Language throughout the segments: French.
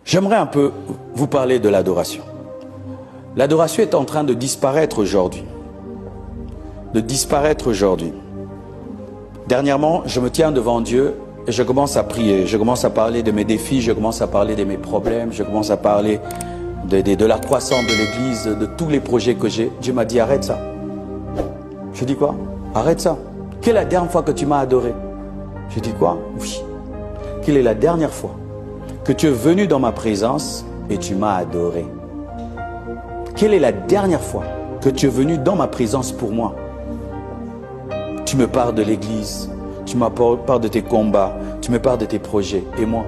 J'aimerais un peu vous parler de l'adoration. L'adoration est en train de disparaître aujourd'hui. Dernièrement, je me tiens devant Dieu et je commence à prier. Je commence à parler de mes défis, je commence à parler de mes problèmes, je commence à parler de la croissance de l'Église, de tous les projets que j'ai. Dieu m'a dit, arrête ça. Je dis quoi? Arrête ça. Quelle est la dernière fois que tu m'as adoré? Je dis quoi? Oui. Quelle est la dernière fois que tu es venu dans ma présence et tu m'as adoré? Quelle est la dernière fois que tu es venu dans ma présence pour moi? Tu me parles de l'Église, tu me parles de tes combats, tu me parles de tes projets. Et moi,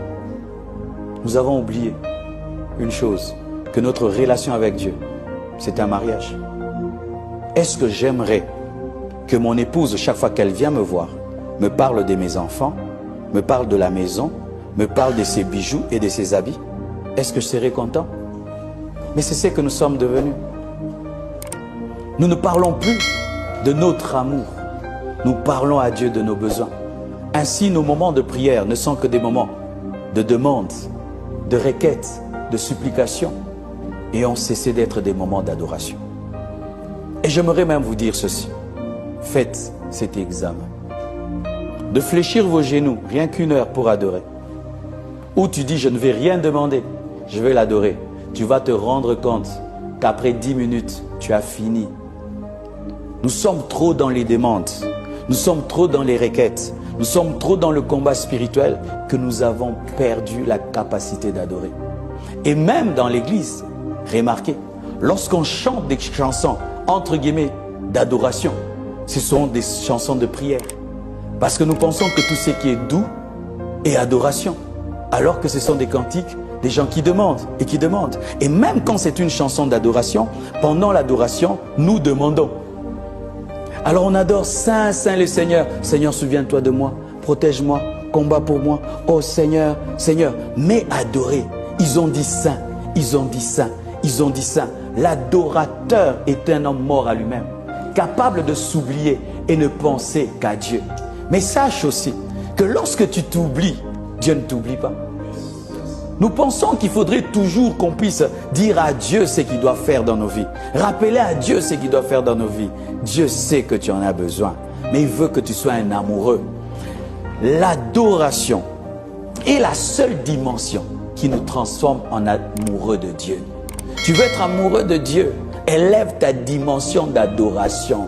nous avons oublié une chose, que notre relation avec Dieu, c'est un mariage. Est-ce que j'aimerais que mon épouse, chaque fois qu'elle vient me voir, me parle de mes enfants, me parle de la maison, me parle de ses bijoux et de ses habits? Est-ce que je serais content? Mais c'est ce que nous sommes devenus. Nous ne parlons plus de notre amour. Nous parlons à Dieu de nos besoins. Ainsi, nos moments de prière ne sont que des moments de demande, de requête, de supplication. Et ont cessé d'être des moments d'adoration. Et j'aimerais même vous dire ceci. Faites cet examen. De fléchir vos genoux, rien qu'une heure pour adorer. Ou tu dis, je ne vais rien demander, je vais l'adorer. Tu vas te rendre compte qu'après 10 minutes, tu as fini. Nous sommes trop dans les demandes. Nous sommes trop dans les requêtes. Nous sommes trop dans le combat spirituel que nous avons perdu la capacité d'adorer. Et même dans l'église, remarquez, lorsqu'on chante des chansons, entre guillemets, d'adoration, ce sont des chansons de prière. Parce que nous pensons que tout ce qui est doux est adoration. Alors que ce sont des cantiques, des gens qui demandent et qui demandent. Et même quand c'est une chanson d'adoration, pendant l'adoration, nous demandons. Alors on adore Saint, Saint le Seigneur. Seigneur, souviens-toi de moi, protège-moi, combat pour moi. Oh Seigneur, Seigneur. Mais adorer, ils ont dit Saint, ils ont dit Saint, ils ont dit Saint. L'adorateur est un homme mort à lui-même, capable de s'oublier et ne penser qu'à Dieu. Mais sache aussi que lorsque tu t'oublies, Dieu ne t'oublie pas. Nous pensons qu'il faudrait toujours qu'on puisse dire à Dieu ce qu'il doit faire dans nos vies. Rappeler à Dieu ce qu'il doit faire dans nos vies. Dieu sait que tu en as besoin, mais il veut que tu sois un amoureux. L'adoration est la seule dimension qui nous transforme en amoureux de Dieu. Tu veux être amoureux de Dieu, élève ta dimension d'adoration.